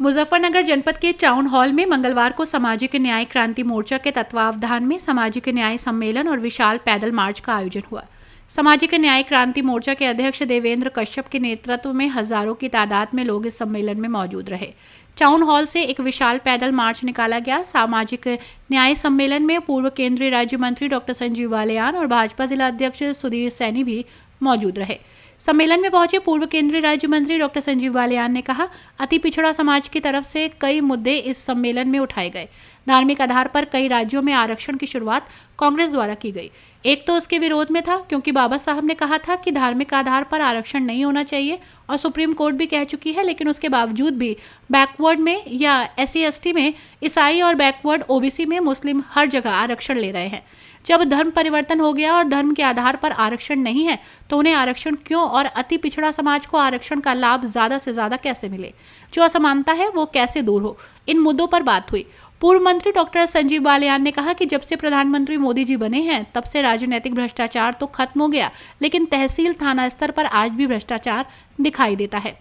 मुजफ्फरनगर जनपद के town hall में मंगलवार को सामाजिक न्याय क्रांति मोर्चा के तत्वावधान में सामाजिक न्याय सम्मेलन और विशाल पैदल मार्च का आयोजन हुआ। सामाजिक न्याय क्रांति मोर्चा के अध्यक्ष देवेंद्र कश्यप के नेतृत्व में हजारों की तादाद में लोग इस सम्मेलन में मौजूद रहे। टाउन हॉल से एक विशाल पैदल मार्च निकाला गया। सामाजिक न्याय सम्मेलन में पूर्व केंद्रीय राज्य मंत्री डॉक्टर संजीव बालियान और भाजपा जिला अध्यक्ष सुधीर सैनी भी मौजूद रहे। सम्मेलन में पहुंचे पूर्व केंद्रीय राज्य मंत्री डॉक्टर संजीव बालियान ने कहा, अति पिछड़ा समाज की तरफ से कई मुद्दे इस सम्मेलन में उठाए गए। धार्मिक आधार पर कई राज्यों में आरक्षण की शुरुआत कांग्रेस द्वारा की गई। एक तो उसके विरोध में था क्योंकि बाबा साहब ने कहा था कि धार्मिक आधार पर आरक्षण नहीं होना चाहिए और सुप्रीम कोर्ट भी कह चुकी है, लेकिन उसके बावजूद भी बैकवर्ड में या SC/ST में ईसाई और बैकवर्ड OBC में मुस्लिम हर जगह आरक्षण ले रहे हैं। जब धर्म परिवर्तन हो गया और धर्म के आधार पर आरक्षण नहीं है तो उन्हें आरक्षण क्यों और अति पिछड़ा समाज को आरक्षण का लाभ ज्यादा से ज्यादा कैसे मिले, जो असमानता है वो कैसे दूर हो, इन मुद्दों पर बात हुई। पूर्व मंत्री डॉक्टर संजीव बालियान ने कहा कि जब से प्रधानमंत्री मोदी जी बने हैं तब से राजनीतिक भ्रष्टाचार तो खत्म हो गया, लेकिन तहसील थाना स्तर पर आज भी भ्रष्टाचार दिखाई देता है।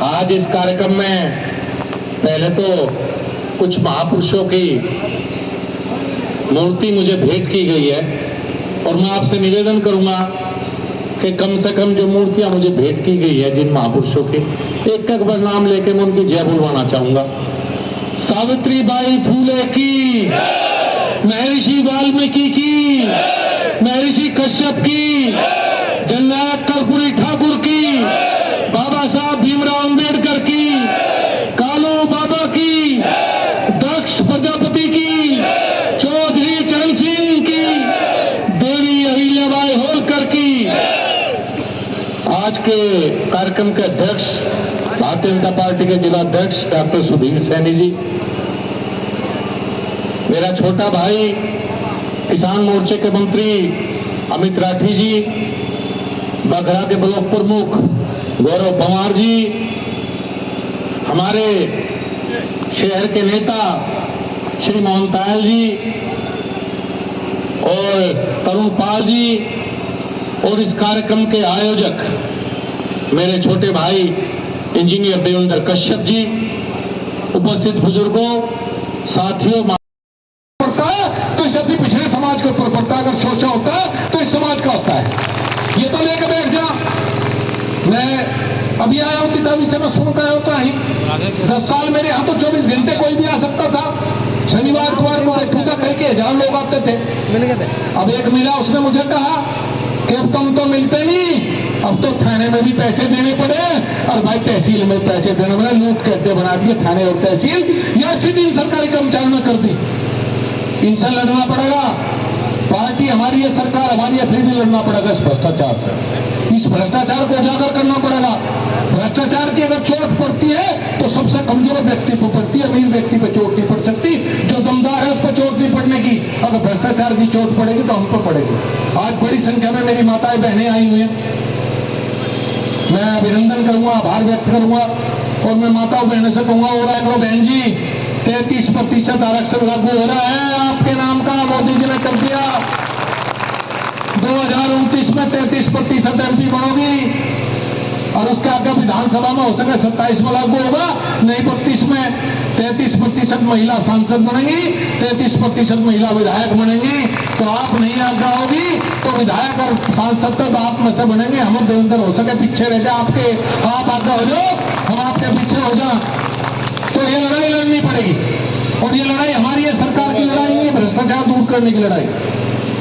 आज इस कार्यक्रम में पहले तो कुछ महापुरुषों की मूर्ति मुझे भेंट की गई है और मैं आपसे निवेदन करूंगा कि कम से कम जो मूर्तियां मुझे भेंट की गई है जिन महापुरुषों की, एक एक बार नाम लेके मैं उनकी जय बुलवाना चाहूंगा। सावित्रीबाई फूले की, महर्षि वाल्मीकि की, महर्षि कश्यप की, जननायक कर्पूरी ठाकुर की, बाबा साहब भीमराव अंबेडकर की, कालू बाबा की, दक्ष प्रजापति की, चौधरी चरण सिंह की, देवी अहिल्याबाई होलकर की। आज के कार्यक्रम के अध्यक्ष भारतीय जनता पार्टी के जिला अध्यक्ष डॉक्टर सुधीर सैनी जी, मेरा छोटा भाई किसान मोर्चे के मंत्री अमित राठी जी, बघरा के ब्लॉक प्रमुख गौरव पवार जी, हमारे शहर के नेता श्री मोहन तायल जी और तरुण पाल जी और इस कार्यक्रम के आयोजक मेरे छोटे भाई इंजीनियर देवेंद्र कश्यप जी, उपस्थित बुजुर्गों, साथियों, पड़ता है तो इस अति पिछड़े समाज के ऊपर पड़ता है। अगर शोषण होता है तो इस समाज का होता है। ये तो लेकर बैठ जा। मैं अभी आया हूं किताबी से, मैं सुनता होता ही 10 साल मेरे यहाँ तो 24 घंटे कोई भी आ सकता था। शनिवार इतवार को पूजा करके 1000 लोग आते थे। अब एक मिला, उसने मुझे कहा कि अब तुम तो मिलते नहीं, अब तो थाने में भी पैसे देने पड़े और भाई तहसील में पैसे देने पड़े। लूट के अड्डे बना दिए थाने और तहसील, या सीधी सरकारी कर्मचारियों ने कर दी। इनसे लड़ना पड़ेगा। पार्टी हमारी है, सरकार हमारी है, फिर भी लड़ना पड़ेगा इस भ्रष्टाचार से। इस भ्रष्टाचार को उजागर करना पड़ेगा। भ्रष्टाचार की अगर चोट पड़ती है तो सबसे कमजोर व्यक्ति पर पड़ती है, अमीर व्यक्ति पर चोट नहीं पड़ सकती। जो दमदार है उस पर चोट नहीं पड़ने की। अगर भ्रष्टाचार की चोट पड़ेगी तो हम पर पड़ेगी। आज बड़ी संख्या में मेरी माताएं बहनें आई हुई हैं। मैं अभिनंदन करूंगा, आभार व्यक्त करूंगा और मैं माताओं बहनों से कहूंगा, हो रहा है बहन जी 33% आरक्षण लागू हो रहा है आपके नाम का, मोदी जी ने कर दिया। 2029 में 33% MP बनोगी और उसके आगे विधानसभा में हो सके 27 में लागू होगा, नहीं 32 में 33% महिला सांसद बनेंगी, 33% महिला विधायक बनेंगी। तो आप नहीं आज्ञा होगी तो विधायक और सांसद तो आप में से बनेंगे। हम देवेंद्र हो सके पीछे रह जाए, आपके आप आज्ञा हो जाओ, हम आपके पीछे हो जाए। तो ये लड़ाई लड़नी पड़ेगी और ये लड़ाई हमारी है, सरकार की लड़ाई नहीं है, भ्रष्टाचार दूर करने की लड़ाई।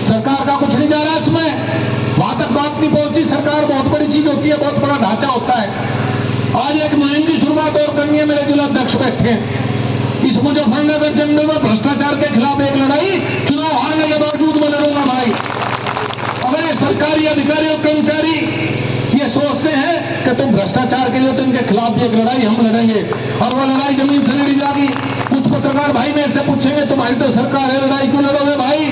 सरकार का कुछ नहीं जा रहा इसमें, वहां तक बात नहीं पहुंची। सरकार बहुत बड़ी चीज होती है, बहुत बड़ा ढांचा होता है। आज एक मुहिम की शुरुआत और करनी है। मेरे जिला अध्यक्ष बैठे हैं। इस मुजफ्फरनगर जनपद में भ्रष्टाचार के खिलाफ एक लड़ाई चुनाव हारने के बावजूद मैं लड़ूंगा भाई। अगर ये सरकारी अधिकारी और कर्मचारी ये सोचते हैं कि तुम भ्रष्टाचार के लिए, तो इनके खिलाफ एक लड़ाई हम लड़ेंगे और वो लड़ाई जमीन से लड़ी जाएगी। कुछ पत्रकार भाई मेरे से पूछेंगे तुम्हारी तो सरकार है, लड़ाई क्यों लड़ोगे भाई?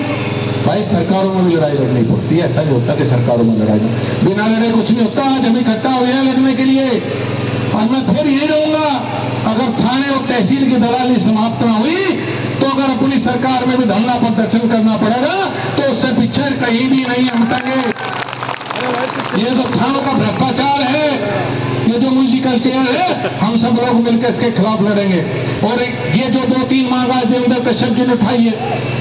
भाई सरकारों में भी लड़ाई लड़नी पड़ती है। ऐसा नहीं होता कि सरकारों में लड़ाई बिना लड़े कुछ नहीं होता। आज हम इकट्ठा हुए हैं लड़ने के लिए और मैं फिर यही रहूंगा। अगर थाने और तहसील की दलाली समाप्त ना हुई तो अगर अपनी सरकार में भी धरना प्रदर्शन करना पड़ेगा तो उससे पीछे कहीं भी नहीं हटेंगे। ये जो थानों का भ्रष्टाचार है, ये जो म्यूजिकल चेयर है, हम सब लोग मिलकर इसके खिलाफ लड़ेंगे। और ये जो 2-3 मांगा देवेंद्र कश्यप जी ने उठाई है,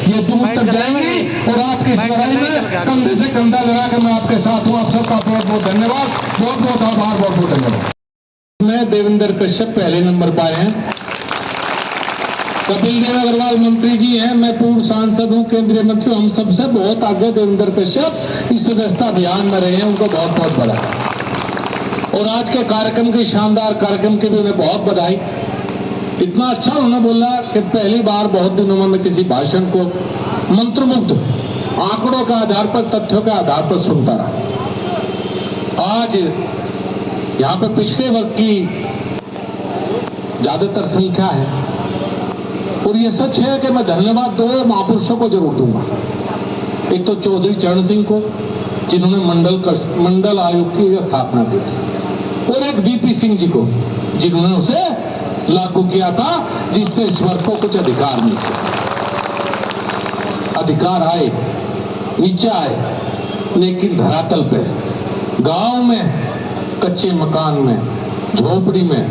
ये दूर तक जाएंगी और आपकी इस लड़ाई में कंधे से कंधा लगा कर मैं आपके साथ हूं। आप सबका बहुत बहुत धन्यवाद, बहुत बहुत आभार, बहुत बहुत धन्यवाद। मैं देवेंद्र कश्यप पहले नंबर पर आए हैं। कपिल देव अग्रवाल मंत्री जी हैं, मैं पूर्व सांसद हूं, केंद्रीय मंत्री, हम सबसे बहुत आगे देवेंद्र कश्यप इस सदस्यता अभियान में रहे हैं, उनको बहुत बहुत बधाई। और आज के कार्यक्रम की शानदार कार्यक्रम की भी उन्हें बहुत बधाई। इतना अच्छा उन्होंने बोला कि पहली बार बहुत दिनों में मैं किसी भाषण को मंत्रमुग्ध आंकड़ों के आधार पर, तथ्यों के आधार पर सुनता रहा। आज यहाँ पे पिछड़े वर्ग की ज्यादातर संख्या है और ये सच है कि मैं धन्यवाद 2 महापुरुषों को जरूर दूंगा। एक तो चौधरी चरण सिंह को, जिन्होंने मंडल आयोग की स्थापना की थी, और एक वीपी सिंह जी को, जिन्होंने उसे लागू किया था, जिससे इस वर्ग को कुछ अधिकार मिल सके। अधिकार आए, नीचे आए, लेकिन धरातल पे, गांव में, कच्चे मकान में, झोपड़ी में,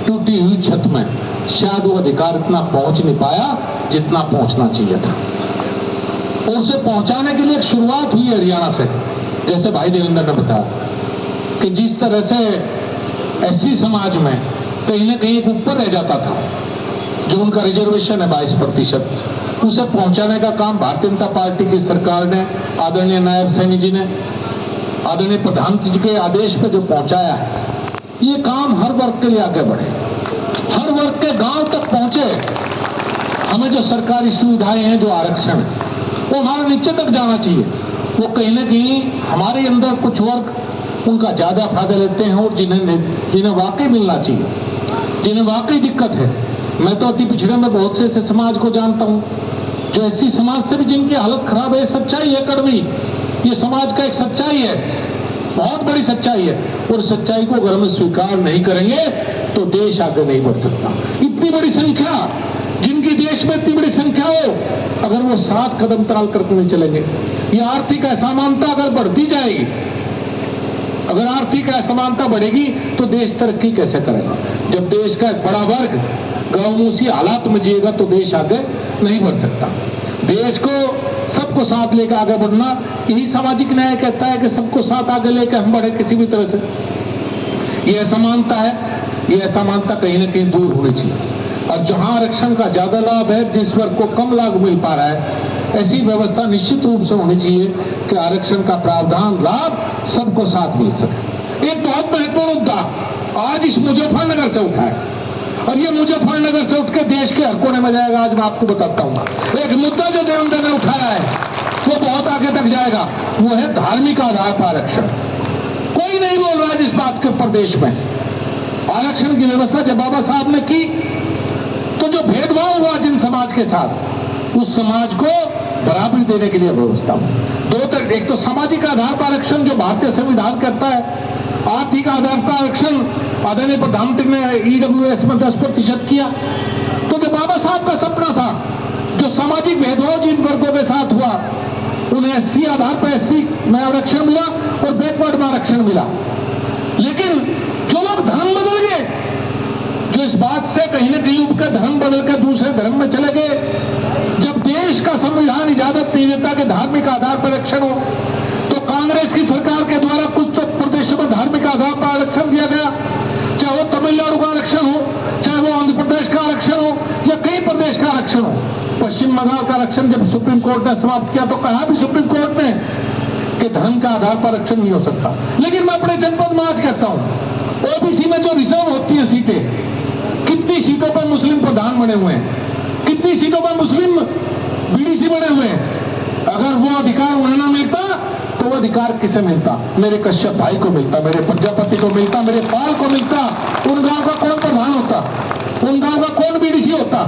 टूटी हुई छत में शायद वो अधिकार इतना पहुंच नहीं पाया जितना पहुंचना चाहिए था। और उसे पहुंचाने के लिए एक शुरुआत हुई हरियाणा से, जैसे भाई देवेंद्र ने बताया कि जिस तरह से एससी समाज में कहीं ना कहीं ऊपर रह जाता था, जो उनका रिजर्वेशन है 22%, उसे पहुंचाने का काम भारतीय जनता पार्टी की सरकार ने, आदरणीय नायब सैनी जी ने, आदरणीय प्रधानमंत्री जी के आदेश पे जो पहुंचाया है, ये काम हर वर्ग के लिए आगे बढ़े, हर वर्ग के गांव तक पहुंचे। हमें जो सरकारी सुविधाएं हैं, जो आरक्षण है, वो हमारे नीचे तक जाना चाहिए। वो कहीं ना कहीं हमारे अंदर कुछ वर्ग उनका ज्यादा फायदा लेते हैं और जिन्हें वाकई मिलना चाहिए, जिन्हें वाकई दिक्कत है। मैं तो अति पिछड़े में बहुत से ऐसे समाज को जानता हूं जो ऐसी समाज से भी जिनकी हालत खराब है। सच्चाई है कड़वी, ये समाज का एक सच्चाई है, बहुत बड़ी सच्चाई है। और सच्चाई को अगर हम स्वीकार नहीं करेंगे तो देश आगे नहीं बढ़ सकता। इतनी बड़ी संख्या, जिनकी देश में इतनी बड़ी संख्या हो, अगर वो 7 कदम टाल करके नहीं चलेंगे, ये आर्थिक असमानता अगर बढ़ती जाएगी, अगर आर्थिक असमानता बढ़ेगी तो देश तरक्की कैसे करेगा? जब देश का एक बड़ा वर्ग गांव में उसी हालात में जिएगा तो देश आगे नहीं बढ़ सकता। देश को सबको साथ लेकर आगे बढ़ना, यही सामाजिक न्याय कहता है कि सबको साथ आगे लेकर हम बढ़े किसी भी तरह से। ये असमानता है, ये असमानता कहीं ना कहीं दूर होनी चाहिए। और जहां आरक्षण का ज्यादा लाभ है, जिस वर्ग को कम लाभ मिल पा रहा है, ऐसी व्यवस्था निश्चित रूप से होनी चाहिए कि आरक्षण का प्रावधान लाभ सबको साथ मिल सके। एक बहुत महत्वपूर्ण मुद्दा आज इस मुजफ्फरनगर से उठा है, और ये मुजफ्फरनगर से उठ के देश के हर कोने में जाएगा। आज मैं आपको बताता हूँ एक मुद्दा जो देवेंद्र ने उठाया है, वो बहुत आगे तक जाएगा। वो है धार्मिक आधार पर आरक्षण। कोई नहीं बोल रहा है जिस बात के ऊपर देश में आरक्षण की व्यवस्था जब बाबा साहब ने की, तो जो भेदभाव हुआ जिन समाज के साथ, उस समाज को बराबरी देने के लिए व्यवस्था दो तरह। एक तो सामाजिक आधार पर आरक्षण जो भारतीय संविधान कहता है, आर्थिक आधार पर आरक्षण आदरणीय प्रधानमंत्री ने ईडब्ल्यूएस में 10% किया। तो जो बाबा साहब का सपना था, जो सामाजिक भेदभाव जिन वर्गों के साथ हुआ, उन्हें एससी आधार पर एससी में आरक्षण मिला और बैकवर्ड में आरक्षण मिला। लेकिन जो लोग धर्म बदल गए, जो इस बात से कहीं न कहीं उनका धर्म बदल कर दूसरे धर्म में चले गए, जब देश का संविधान इजाजत नहीं देता कि धार्मिक आधार पर आरक्षण हो, तो कांग्रेस की सरकार के द्वारा कुछ तो प्रदेशों में धार्मिक आधार पर आरक्षण दिया गया, चाहे वो तमिलनाडु का आरक्षण हो, चाहे वो आंध्र प्रदेश का आरक्षण हो, या कई प्रदेश का आरक्षण हो। पश्चिम बंगाल का आरक्षण जब सुप्रीम कोर्ट ने समाप्त किया तो कहा भी सुप्रीम कोर्ट ने कि धर्म का आधार पर आरक्षण नहीं हो सकता। लेकिन मैं अपने जनपद में आज कहता हूं, ओबीसी में जो रिजर्व होती है सीटें, कितनी सीटों पर मुस्लिम प्रधान बने हुए हैं, कितनी सीटों पर मुस्लिम बीडीसी बने हुए हैं। अगर वो अधिकार उन्हें ना मिलता तो वो अधिकार किसे मिलता? मेरे कश्यप भाई को मिलता, मेरे प्रजापति को मिलता, मेरे पाल को मिलता। उन गांव का कौन प्रधान होता? उन गांव का कौन बीडीसी होता?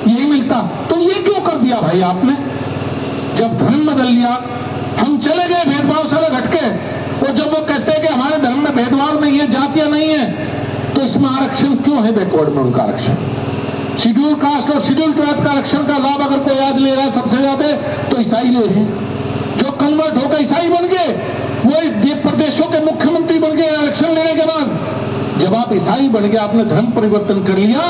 यही मिलता। तो ये क्यों कर दिया भाई आपने? जब धर्म बदल लिया, हम चले गए भेदभाव से हटके, और जब वो कहते हैं कि हमारे धर्म में भेदभाव नहीं है, जातियां नहीं है, तो इसमें आरक्षण क्यों है? बैकवर्ड में उनका आरक्षण, शेड्यूल कास्ट और शेड्यूल ट्राइब का आरक्षण का लाभ अगर कोई आज ले रहा है सबसे ज्यादा, तो ईसाई ले रहे हैं। जो कन्वर्ट होकर ईसाई बन गए, वो प्रदेशों के मुख्यमंत्री बन गए आरक्षण लेने के बाद। जब आप ईसाई बन गए, आपने धर्म परिवर्तन कर लिया,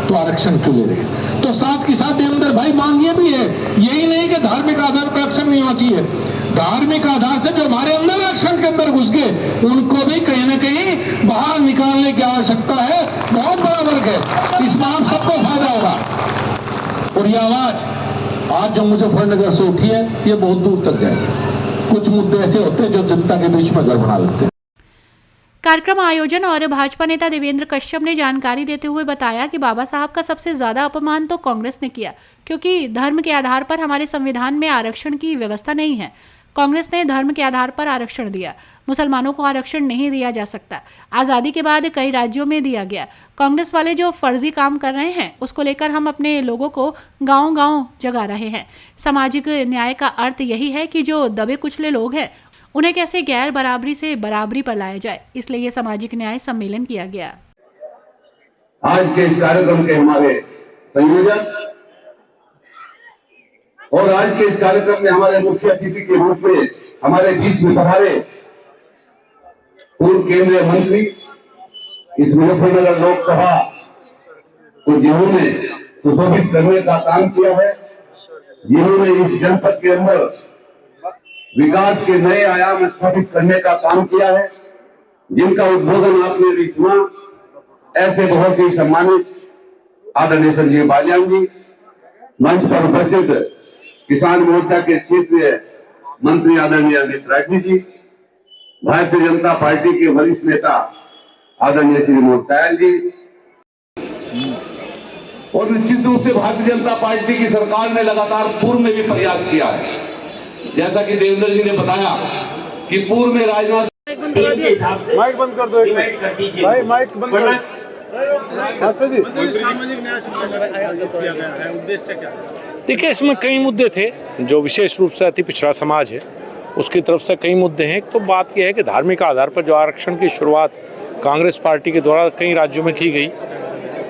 तो आरक्षण क्यों ले रहे हैं? तो साथ के साथ देवेंद्र भाई मांग ये भी है, यही नहीं कि धार्मिक आधार पर आरक्षण नहीं होना चाहिए, धार्मिक आधार से जो हमारे अंदर आरक्षण के अंदर घुस गए, उनको भी कहीं ना कहीं बाहर निकालने की आवश्यकता है। बहुत बड़ा वर्ग है, इसमें आप सबको फायदा होगा। और ये आवाज आज जो मुजफ्फरनगर से उठी है, ये बहुत दूर तक जाएगी। कुछ मुद्दे ऐसे होते हैं जो जनता के बीच में घर बना लेते हैं। कार्यक्रम आयोजन और भाजपा नेता देवेंद्र कश्यप ने जानकारी देते हुए बताया कि बाबा साहब का सबसे ज्यादा अपमान तो कांग्रेस ने किया, क्योंकि धर्म के आधार पर हमारे संविधान में आरक्षण की व्यवस्था नहीं है। कांग्रेस ने धर्म के आधार पर आरक्षण दिया, मुसलमानों को आरक्षण नहीं दिया जा सकता। आज़ादी के बाद कई राज्यों में दिया गया। कांग्रेस वाले जो फर्जी काम कर रहे हैं, उसको लेकर हम अपने लोगों को गांव-गांव जगा रहे हैं। सामाजिक न्याय का अर्थ यही है कि जो दबे कुचले लोग हैं, उन्हें कैसे गैर बराबरी से बराबरी पर लाया जाए, इसलिए ये सामाजिक न्याय सम्मेलन किया गया। आज के इस कार्यक्रम के हमारे संयोजक और आज के इस कार्यक्रम में हमारे मुख्य अतिथि के रूप में हमारे बीच में पधारे पूर्व केंद्रीय मंत्री, इस मुजफ्फरनगर लोकसभा को जिन्होंने सुशोभित करने का काम किया है, जिन्होंने इस जनपद के अंदर विकास के नए आयाम स्थापित करने का काम किया है, जिनका उद्बोधन आपने भी सुना, ऐसे बहुत ही सम्मानित आदरणीय संजीव बालियान जी, मंच पर उपस्थित किसान मोर्चा के क्षेत्रीय मंत्री आदरणीय अमित राठी जी, भारतीय जनता पार्टी के वरिष्ठ नेता आदरणीय श्री मोहन कायल जी, और निश्चित रूप से भारतीय जनता पार्टी की सरकार ने लगातार पूर्व में भी प्रयास किया है। जैसा कि देवेंद्र जी ने बताया कि पूर्व में राजनाथ माइक बंद कर दो, एक मिनट भाई, माइक बंद करो। सामाजिक न्याय सम्मेलन किया गया है, उद्देश्य क्या है? देखिए, इसमें कई मुद्दे थे। जो विशेष रूप से अति पिछड़ा समाज है, उसकी तरफ से कई मुद्दे हैं। तो बात यह है कि धार्मिक आधार पर जो आरक्षण की शुरुआत कांग्रेस पार्टी के द्वारा कई राज्यों में की गई,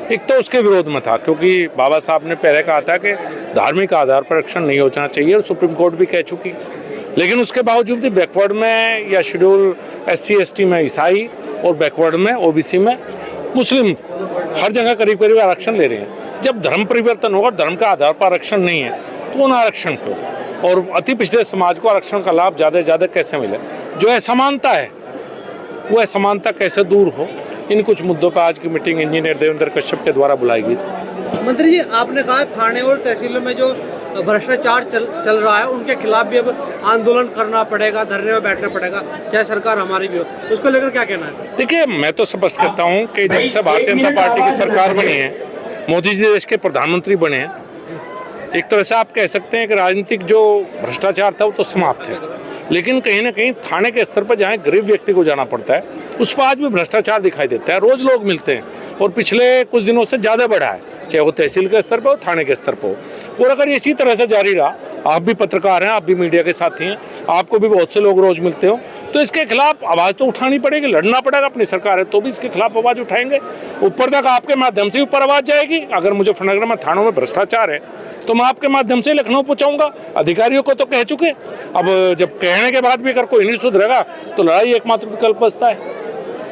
एक तो उसके विरोध में था, क्योंकि बाबा साहब ने पहले कहा था कि धार्मिक आधार पर आरक्षण नहीं होना चाहिए, और सुप्रीम कोर्ट भी कह चुकी। लेकिन उसके बावजूद भी बैकवर्ड में या शेड्यूल SC ST में ईसाई और बैकवर्ड में OBC में मुस्लिम हर जगह करीब करीब आरक्षण ले रहे हैं। जब धर्म परिवर्तन होगा, धर्म का आधार पर आरक्षण नहीं है, तो उन आरक्षण क्यों? और अति पिछड़े समाज को आरक्षण का लाभ ज़्यादा से ज़्यादा कैसे मिले? जो असमानता है, वो असमानता कैसे दूर हो? इन कुछ मुद्दों पर आज की मीटिंग इंजीनियर देवेंद्र कश्यप के द्वारा बुलाई गई थी। मंत्री जी, आपने कहा थाने और तहसीलों में जो भ्रष्टाचार चल रहा है, उनके खिलाफ भी अब आंदोलन करना पड़ेगा, धरने में बैठना पड़ेगा, चाहे सरकार हमारी भी हो। उसको लेकर क्या कहना है? देखिए, मैं तो स्पष्ट करता हूँ कि जब से भारतीय जनता पार्टी की सरकार बनी है, मोदी जी देश के प्रधानमंत्री बने हैं, एक तरह से आप कह सकते हैं कि राजनीतिक जो भ्रष्टाचार था वो तो समाप्त है। लेकिन कहीं ना कहीं थाने के स्तर पर जहाँ गरीब व्यक्ति को जाना पड़ता है, उस पर आज भी भ्रष्टाचार दिखाई देता है। रोज लोग मिलते हैं, और पिछले कुछ दिनों से ज़्यादा बढ़ा है, चाहे वो तहसील के स्तर पर हो, थाने के स्तर पर हो। और अगर इसी तरह से जारी रहा, आप भी पत्रकार हैं, आप भी मीडिया के साथी हैं, आपको भी बहुत से लोग रोज मिलते हो, तो इसके खिलाफ आवाज़ तो उठानी पड़ेगी, लड़ना पड़ेगा। अपनी सरकार है तो भी इसके खिलाफ आवाज़ उठाएंगे। ऊपर तक आपके माध्यम से ऊपर आवाज़ जाएगी। अगर मुजफ्फरनगर में थानों में भ्रष्टाचार है, तो मैं आपके माध्यम से लखनऊ पहुंचाऊंगा। अधिकारियों को तो कह चुके, अब जब कहने के बाद भी अगर कोई नहीं सुधरेगा, तो लड़ाई एकमात्र विकल्प बचता है।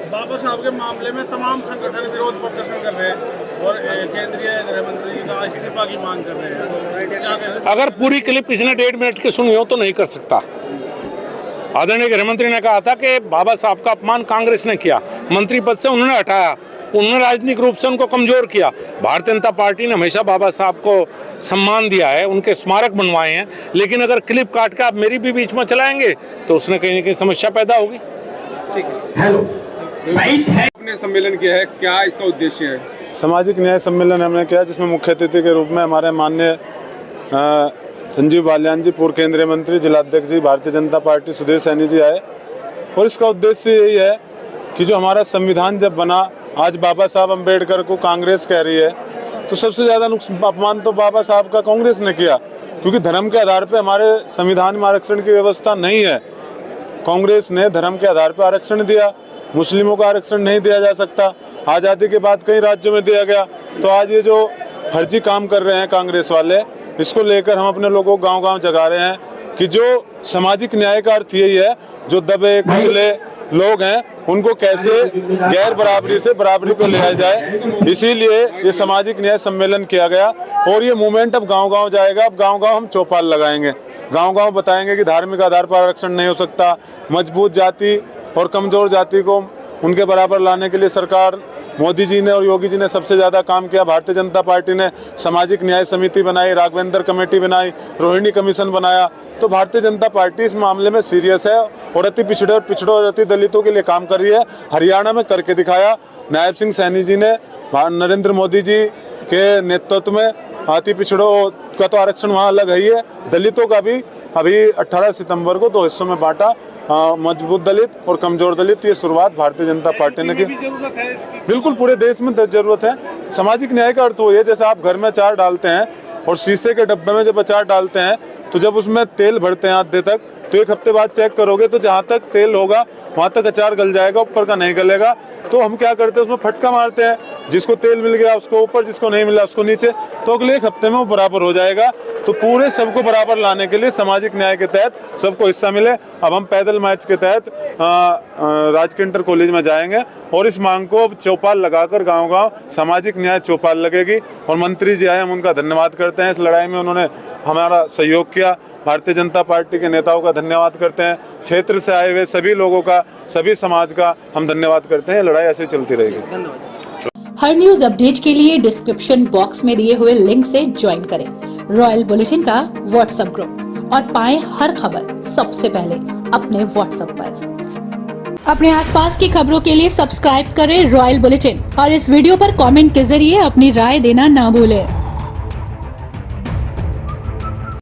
बाबा साहब के मामले में तमाम संगठन विरोध प्रदर्शन कर रहे हैं और केंद्रीय गृह मंत्री जी का इस्तीफा की मांग कर रहे हैं। अगर पूरी क्लिप किसी ने 1.5 मिनट की सुनी हो तो नहीं कर सकता। आदरणीय गृह मंत्री ने कहा था कि बाबा साहब का अपमान कांग्रेस ने किया, मंत्री पद से उन्होंने हटाया, उन्होंने राजनीतिक रूप से उनको कमजोर किया। भारतीय जनता पार्टी ने हमेशा बाबा साहब को सम्मान दिया है, उनके स्मारक बनवाए हैं। लेकिन अगर क्लिप काट के आप मेरी भी बीच में चलाएंगे, तो उसने कहीं ना कहीं समस्या पैदा होगी। ठीक है, आपने सम्मेलन किया है, क्या इसका उद्देश्य है? सामाजिक न्याय सम्मेलन हमने किया, जिसमें मुख्य अतिथि के रूप में हमारे माननीय संजीव बालियान जी, पूर्व केंद्रीय मंत्री, जिलाध्यक्ष जी भारतीय जनता पार्टी सुधीर सैनी जी आए। और इसका उद्देश्य यही है कि जो हमारा संविधान जब बना, आज बाबा साहब अम्बेडकर को कांग्रेस कह रही है, तो सबसे ज़्यादा अपमान तो बाबा साहब का कांग्रेस ने किया, क्योंकि धर्म के आधार पर हमारे संविधान में आरक्षण की व्यवस्था नहीं है। कांग्रेस ने धर्म के आधार पर आरक्षण दिया, मुस्लिमों का आरक्षण नहीं दिया जा सकता। आज़ादी के बाद कई राज्यों में दिया गया। तो आज ये जो फर्जी काम कर रहे हैं कांग्रेस वाले, इसको लेकर हम अपने लोगों को गांव-गांव जगा रहे हैं कि जो सामाजिक न्याय का अर्थ यही है, जो दबे कुचले लोग हैं उनको कैसे गैर बराबरी से बराबरी पर ले आया जाए, इसीलिए ये सामाजिक न्याय सम्मेलन किया गया। और ये मूवमेंट अब गांव-गांव जाएगा। अब गांव-गांव हम चौपाल लगाएंगे, गांव-गांव बताएंगे कि धार्मिक आधार पर आरक्षण नहीं हो सकता। मजबूत जाति और कमजोर जाति को उनके बराबर लाने के लिए सरकार, मोदी जी ने और योगी जी ने सबसे ज़्यादा काम किया। भारतीय जनता पार्टी ने सामाजिक न्याय समिति बनाई, राघवेंद्र कमेटी बनाई, रोहिणी कमीशन बनाया। तो भारतीय जनता पार्टी इस मामले में सीरियस है और अति पिछड़े और अति दलितों के लिए काम कर रही है। हरियाणा में करके दिखाया। नायब सिंह सैनी जी ने नरेंद्र मोदी जी के नेतृत्व में अति पिछड़ों का तो आरक्षण वहाँ अलग है ही है, दलितों का भी अभी 18 सितंबर को 2 हिस्सों में बांटा। मजबूत दलित और कमजोर दलित, ये शुरुआत भारतीय जनता पार्टी ने की। बिल्कुल पूरे देश में जरूरत है। सामाजिक न्याय का अर्थ वही है, जैसे आप घर में अचार डालते हैं और शीशे के डब्बे में जब अचार डालते हैं तो जब उसमें तेल भरते हैं आधे तक, तो 1 हफ्ते बाद चेक करोगे तो जहाँ तक तेल होगा वहाँ तक अचार गल जाएगा, ऊपर का नहीं गलेगा। तो हम क्या करते हैं, उसमें फटका मारते हैं, जिसको तेल मिल गया उसको ऊपर, जिसको नहीं मिला उसको नीचे, तो अगले 1 हफ्ते में वो बराबर हो जाएगा। तो पूरे सबको बराबर लाने के लिए सामाजिक न्याय के तहत सबको हिस्सा मिले। अब हम पैदल मार्च के तहत राजकीय इंटर कॉलेज में जाएंगे और इस मांग को चौपाल लगाकर गांव-गांव सामाजिक न्याय चौपाल लगेगी। और मंत्री जी आए, हम उनका धन्यवाद करते हैं। इस लड़ाई में उन्होंने हमारा सहयोग किया। भारतीय जनता पार्टी के नेताओं का धन्यवाद करते हैं। क्षेत्र से आए हुए सभी लोगों का, सभी समाज का हम धन्यवाद करते हैं। लड़ाई ऐसे चलती रहेगी। धन्यवाद। हर न्यूज अपडेट के लिए डिस्क्रिप्शन बॉक्स में दिए हुए लिंक से ज्वाइन करें रॉयल बुलेटिन का व्हाट्सएप ग्रुप और पाएं हर खबर सबसे पहले अपने व्हाट्सएप पर। अपने आसपास की खबरों के लिए सब्सक्राइब करें रॉयल बुलेटिन और इस वीडियो पर कमेंट के जरिए अपनी राय देना ना भूलें।